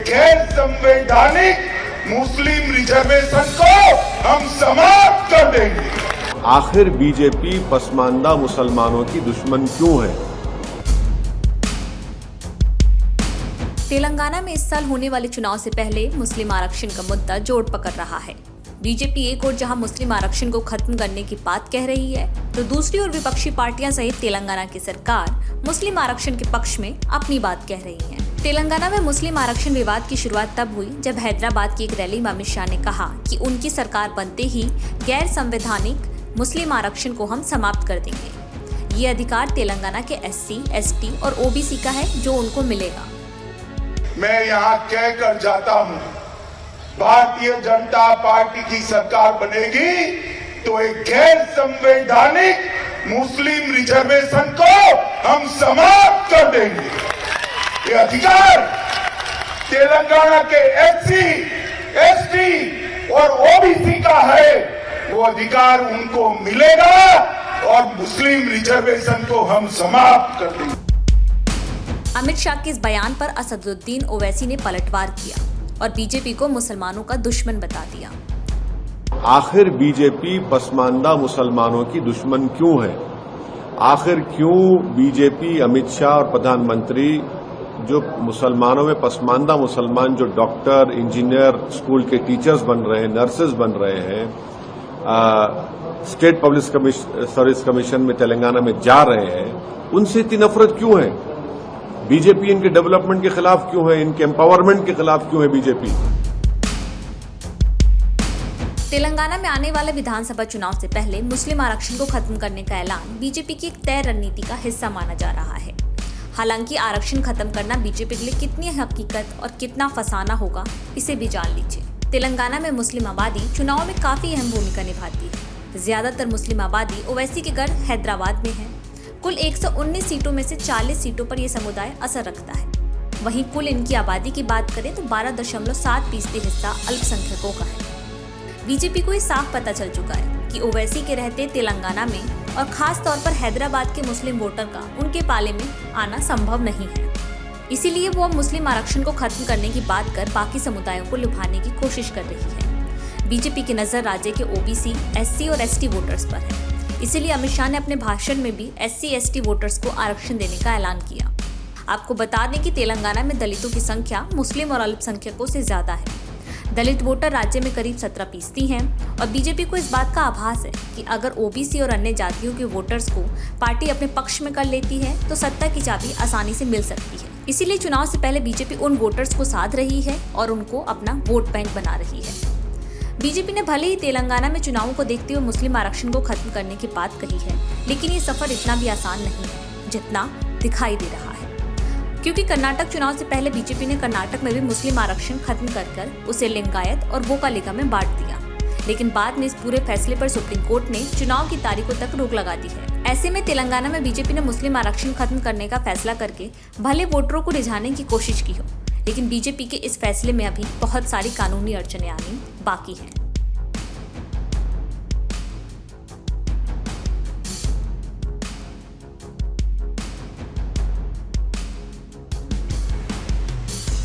गैर संवैधानिक मुस्लिम रिजर्वेशन को हम समाप्त कर देंगे। आखिर बीजेपी पसमानदा मुसलमानों की दुश्मन क्यों है? तेलंगाना में इस साल होने वाले चुनाव से पहले मुस्लिम आरक्षण का मुद्दा जोर पकड़ रहा है। बीजेपी एक ओर जहां मुस्लिम आरक्षण को खत्म करने की बात कह रही है, तो दूसरी ओर विपक्षी पार्टियां सहित तेलंगाना की सरकार मुस्लिम आरक्षण के पक्ष में अपनी बात कह रही है। तेलंगाना में मुस्लिम आरक्षण विवाद की शुरुआत तब हुई जब हैदराबाद की एक रैली में अमित शाह ने कहा कि उनकी सरकार बनते ही गैर संवैधानिक मुस्लिम आरक्षण को हम समाप्त कर देंगे। ये अधिकार तेलंगाना के SC, ST और OBC का है जो उनको मिलेगा। मैं यहाँ कहकर जाता हूँ, भारतीय जनता पार्टी की सरकार बनेगी तो एक गैर संवैधानिक मुस्लिम रिजर्वेशन को हम समाप्त कर देंगे। ये अधिकार तेलंगाना के SC, ST और OBC का है, वो अधिकार उनको मिलेगा और मुस्लिम रिजर्वेशन को हम समाप्त कर देंगे। अमित शाह के इस बयान पर असदुद्दीन ओवैसी ने पलटवार किया और बीजेपी को मुसलमानों का दुश्मन बता दिया। आखिर बीजेपी पसमानदा मुसलमानों की दुश्मन क्यों है? आखिर क्यों बीजेपी, अमित शाह और प्रधानमंत्री जो मुसलमानों में पसमानदा मुसलमान जो डॉक्टर, इंजीनियर, स्कूल के टीचर्स बन रहे हैं, नर्सेज बन रहे हैं, स्टेट पब्लिक सर्विस कमीशन में तेलंगाना में जा रहे हैं, उनसे इतनी नफरत क्यों है? बीजेपी इनके डेवलपमेंट के खिलाफ क्यों है? इनके एम्पावरमेंट के खिलाफ क्यों है बीजेपी? तेलंगाना में आने वाले विधानसभा चुनाव से पहले मुस्लिम आरक्षण को खत्म करने का ऐलान बीजेपी की एक तय रणनीति का हिस्सा माना जा रहा है। हालांकि आरक्षण खत्म करना बीजेपी के लिए कितनी हकीकत और कितना फसाना होगा, इसे भी जान लीजिए। तेलंगाना में मुस्लिम आबादी चुनाव में काफी अहम भूमिका निभाती है। ज्यादातर मुस्लिम आबादी ओवैसी के घर हैदराबाद में है। कुल 119 सीटों में से 40 सीटों पर यह समुदाय असर रखता है। वहीं कुल इनकी आबादी की बात करें तो 12.7% हिस्सा अल्पसंख्यकों का है। बीजेपी को ये साफ पता चल चुका है कि ओवैसी के रहते तेलंगाना में और खास तौर पर हैदराबाद के मुस्लिम वोटर का उनके पाले में आना संभव नहीं है। इसीलिए वो अब मुस्लिम आरक्षण को खत्म करने की बात कर बाकी समुदायों को लुभाने की कोशिश कर रही है। बीजेपी की नजर राज्य के OBC, SC और ST वोटर्स पर है। इसीलिए अमित शाह ने अपने भाषण में भी SC, ST वोटर्स को आरक्षण देने का ऐलान किया। आपको बता दें कि तेलंगाना में दलितों की संख्या मुस्लिम और अल्पसंख्यकों से ज्यादा है। दलित वोटर राज्य में करीब 17% हैं और बीजेपी को इस बात का आभास है कि अगर OBC और अन्य जातियों के वोटर्स को पार्टी अपने पक्ष में कर लेती है तो सत्ता की चाबी आसानी से मिल सकती है। इसीलिए चुनाव से पहले बीजेपी उन वोटर्स को साध रही है और उनको अपना वोट बैंक बना रही है। बीजेपी ने भले ही तेलंगाना में चुनावों को देखते हुए मुस्लिम आरक्षण को खत्म करने की बात कही है, लेकिन ये सफर इतना भी आसान नहीं है जितना दिखाई दे रहा है। क्योंकि कर्नाटक चुनाव से पहले बीजेपी ने कर्नाटक में भी मुस्लिम आरक्षण खत्म कर उसे लिंगायत और वोकालिका में बांट दिया, लेकिन बाद में इस पूरे फैसले पर सुप्रीम कोर्ट ने चुनाव की तारीखों तक रोक लगा दी है। ऐसे में तेलंगाना में बीजेपी ने मुस्लिम आरक्षण खत्म करने का फैसला करके भले वोटरों को रिझाने की कोशिश की हो, लेकिन बीजेपी के इस फैसले में अभी बहुत सारी कानूनी अड़चनें आनी बाकी हैं।